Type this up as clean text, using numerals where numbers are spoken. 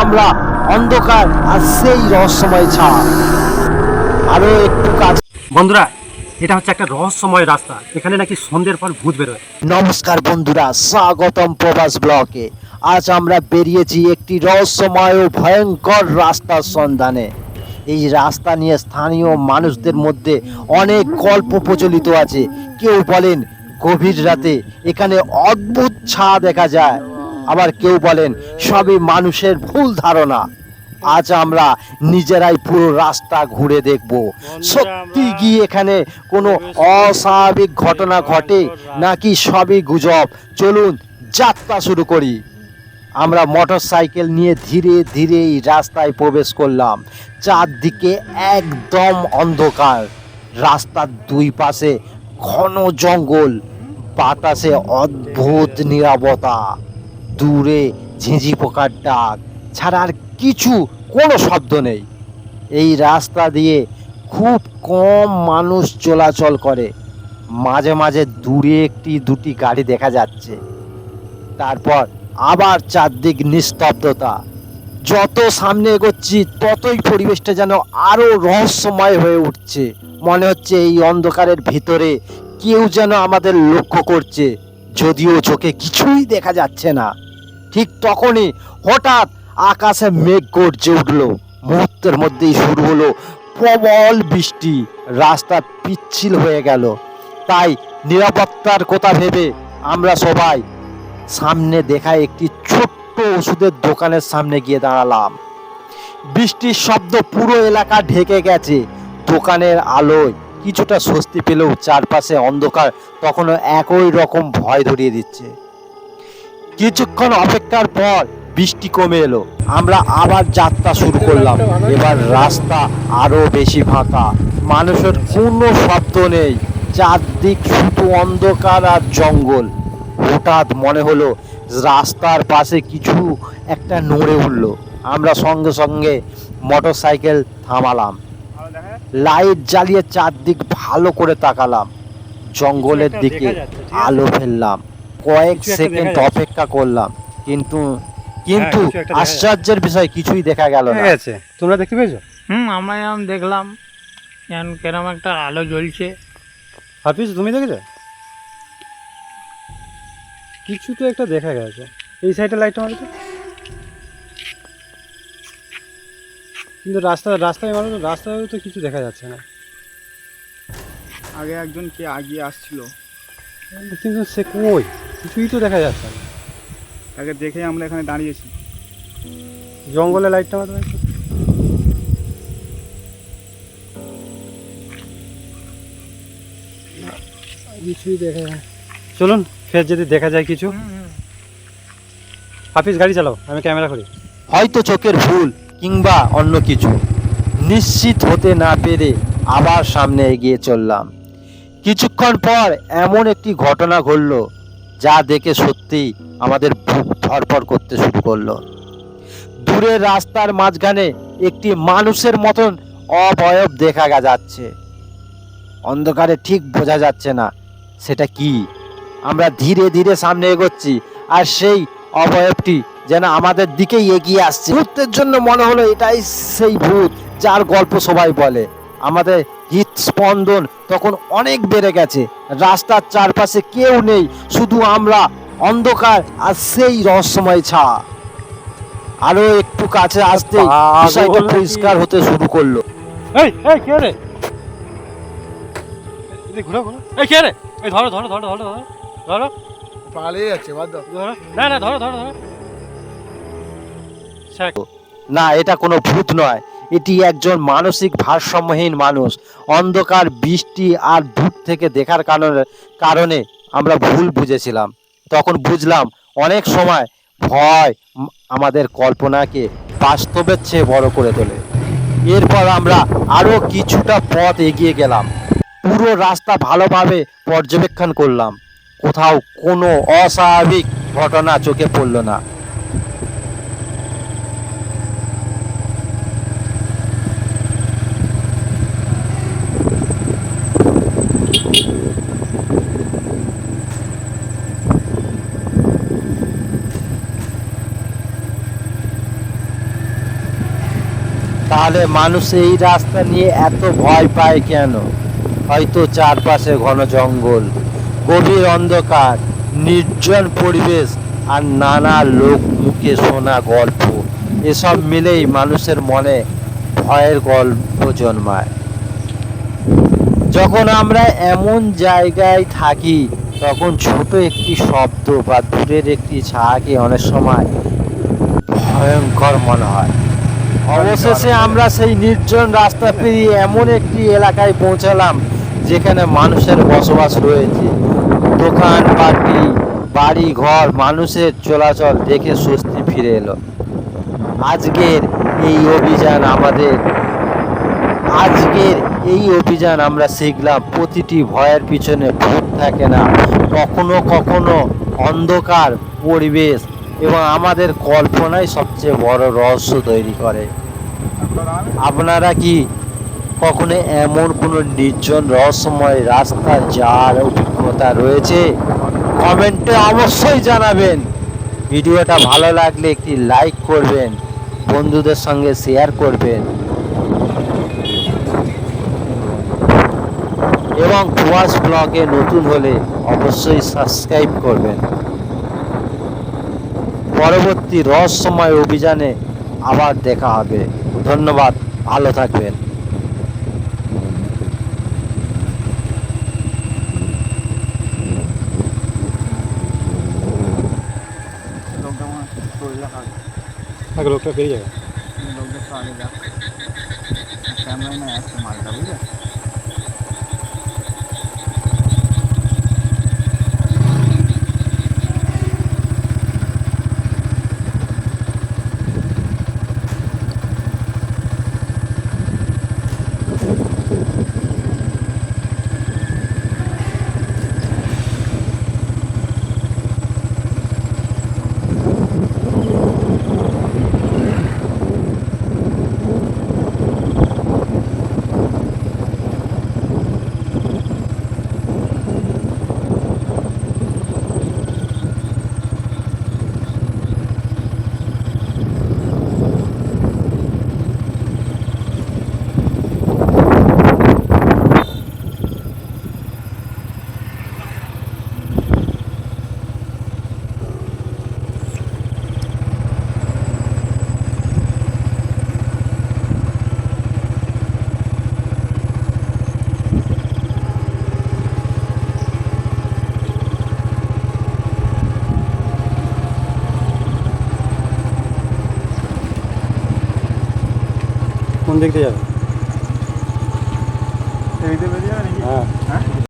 আমরা অন্ধকার আর সেই রহস্যময় ছায়া। আরো একটু কাজ। বন্ধুরা, এটা হচ্ছে একটা রহস্যময় রাস্তা। এখানে নাকি সন্ধ্যের পর ভূত বেরোয়। নমস্কার বন্ধুরা, স্বাগতম প্রবাস ব্লকে। আজ আমরা বেরিয়েছি একটি রহস্যময় ও ভয়ঙ্কর রাস্তার সন্ধানে। এই রাস্তা নিয়ে স্থানীয় মানুষদের মধ্যে অনেক গল্প প্রচলিত আছে। কেউ বলেন গভীর রাতে এখানে অদ্ভুত ছায়া দেখা যায়, আবার কেউ বলেন সবই মানুষের ভুল ধারণা। আজ আমরা নিজেরাই পুরো রাস্তা ঘুরে দেখব, সত্যি কি এখানে কোনো অস্বাভাবিক ঘটনা ঘটে নাকি সবই গুজব। চলুন যাত্রা শুরু করি। আমরা মোটরসাইকেল নিয়ে ধীরে ধীরে এই রাস্তায় প্রবেশ করলাম। চারদিকে একদম অন্ধকার, রাস্তার দুই পাশে ঘন জঙ্গল, বাতাসে অদ্ভুত নীরবতা, দূরে ঝিঁঝি পোকার ডাক ছাড়া আর কোনো শব্দ নেই। এই রাস্তা দিয়ে খুব কম মানুষ চলাচল করে, মাঝে মাঝে দূরে একটি দুটি গাড়ি দেখা যাচ্ছে। তারপর আবার চারদিক নিস্তব্ধতা। যত সামনে এগোচ্ছি ততই পরিবেশটা যেন আরো রহস্যময় হয়ে উঠছে। মনে হচ্ছে এই অন্ধকারের ভিতরে কেউ যেন আমাদের লক্ষ্য করছে, যদিও চোখে কিছুই দেখা যাচ্ছে না। ঠিক তখনই হঠাৎ আকাশে মেঘ গর্জে উঠলো। মুহূর্তের মধ্যেই শুরু হলো প্রবল বৃষ্টি। রাস্তা পিচ্ছিল হয়ে গেল। তাই নিরাপত্তার কথা ভেবে আমরা সবাই সামনে দেখা একটি ছোট্ট ওষুধের দোকানের সামনে গিয়ে দাঁড়ালাম। বৃষ্টির শব্দ পুরো এলাকা ঢেকে গেছে। দোকানের আলোয় কিছুটা স্বস্তি পেলেও চারপাশে অন্ধকার তখনও একই রকম ভয় ধরিয়ে দিচ্ছে। কিছুক্ষণ অপেক্ষার পর বৃষ্টি কমে এলো। আমরা আবার যাত্রা শুরু করলাম। এবার রাস্তা আরো বেশি ফাঁকা, মানুষের কোনো শব্দ নেই, চারদিক শুধু অন্ধকার আর জঙ্গল। হঠাৎ মনে হলো রাস্তার পাশে কিছু একটা নড়ে উঠলো। আমরা সঙ্গে সঙ্গে মোটরসাইকেল থামালাম, লাইট জ্বালিয়ে চারদিক ভালো করে তাকালাম। জঙ্গলের দিকে আলো ফেললাম, কয়েক সেকেন্ড অপেক্ষা করলাম, কিন্তু কিন্তু আশ্চর্যের বিষয় কিছুই দেখা গেল না। তোমরা দেখতে পেয়েছো? আমরা এরকম দেখলাম, কেরম একটা আলো জ্বলছে। হাফিজ, তুমি দেখেছো? কিছু তো একটা দেখা গেছে। এই সাইডে লাইটটা মারো তো। কিন্তু রাস্তায় মারো তো, রাস্তায় তো কিছু দেখা যাচ্ছে না। আগে একজন কে আগিয়ে আসছিল, কিন্তু সে কই, কিছুই তো দেখা যাচ্ছে না। তাকে দেখে আমরা এখানে দাঁড়িয়েছি। জঙ্গলে লাইটটা মারো। কিছুই দেখা যায়। চলুন ফের যদি দেখা যায় কিছু। হাফিজ গাড়ি চালাও, আমি ক্যামেরা করি। হয়তো চোখের ভুল কিংবা অন্য কিছু, নিশ্চিত হতে না পেরে আবার সামনে এগিয়ে চললাম। কিছুক্ষণ পর এমন একটি ঘটনা ঘটল যা দেখে সত্যি আমাদের বুক ধড়ফড় করতে শুরু করলো। দূরের রাস্তার মাঝখানে একটি মানুষের মতন অবয়ব দেখা যাচ্ছে। অন্ধকারে ঠিক বোঝা যাচ্ছে না সেটা কি। আমরা ধীরে ধীরে সামনে এগোচ্ছি আর সেই অবয়বটি যেন আমাদের দিকেই এগিয়ে আসছে। মুহূর্তের জন্য মনে হলো এটাই সেই ভূত যার গল্প সবাই বলে। আমাদের হৃদস্পন্দন তখন অনেক বেড়ে গেছে। রাস্তার চারপাশে কেউ নেই, শুধু আমরা, অন্ধকার আর সেই রহস্যময় ছায়া। আরো একটু কাছে আসতে বিষয়টা পরিষ্কার হতে শুরু করলো। এই কে রে? ঘুরো ঘুরো। এই কে রে? এই ধরো ধরো ধরো ধরো ধরো ধরো। পালিয়ে যাচ্ছে, বাদ দাও। ধরো, না না ধরো ধরো ধরো। না, এটা কোনো ভূত নয়, এটি একজন মানসিক ভারসাম্যহীন মানুষ। অন্ধকার, বৃষ্টি আর দূর থেকে দেখার কারণে আমরা ভুল বুঝেছিলাম। তখন বুঝলাম অনেক সময় ভয় আমাদের কল্পনাকে বাস্তবের চেয়ে বড় করে তোলে। এরপর আমরা আরো কিছুটা পথ এগিয়ে গেলাম। পুরো রাস্তা ভালোভাবে পর্যবেক্ষণ করলাম, কোথাও কোনো অস্বাভাবিক ঘটনা চোখে পড়ল না। তাহলে মানুষ এই রাস্তা নিয়ে এত ভয় পায় কেন? হয়তো চারপাশে ঘন জঙ্গল, গভীর অন্ধকার, নির্জন পরিবেশ আর নানা লোক মুখে শোনা গল্প, এসব মিলেই মানুষের মনে ভয়ের গল্প জন্মায়। যখন আমরা এমন জায়গায় থাকি তখন ছোট একটি শব্দ বা দূরের একটি ছায়াকে অনেক সময় ভয়ঙ্কর মনে হয়। অবশেষে আমরা সেই নির্জন রাস্তা পেরিয়ে এমন একটি এলাকায় পৌঁছালাম যেখানে মানুষের বসবাস রয়েছে। দোকান পাটি, বাড়ি ঘর, মানুষের চলাচল দেখে স্বস্তি ফিরে এলো। আজকের এই অভিযান আমরা শিখলাম প্রতিটি ভয়ের পিছনে ভূত থাকে না, কখনো কখনো অন্ধকার পরিবেশ এবং আমাদের কল্পনাই সবচেয়ে বড় রহস্য তৈরি করে। আপনারা কি কখনো এমন কোনো নির্জন রহস্যময় রাস্তা যাওয়ার অভিজ্ঞতা রয়েছে? কমেন্টে অবশ্যই জানাবেন। ভিডিওটা ভালো লাগলে একটি লাইক করবেন, বন্ধুদের সঙ্গে শেয়ার করবেন এবং প্রবাস ব্লগে নতুন হলে অবশ্যই সাবস্ক্রাইব করবেন। পরবর্তী রহস্যময় অভিযানে আবার দেখা হবে। ধন্যবাদ, ভালো থাকবেন। লোকটা মনে হয় চলে যাবে। আগে লোকটা পেরিয়ে যাবে। লোকটা তো আগে যাচ্ছে, ক্যামেরায় না আসছে মালটা, বুঝলে? কোন দিক দিয়ে যাবে? এই দিকে বেরিয়ে যাবে নাকি? হ্যাঁ। হ্যাঁ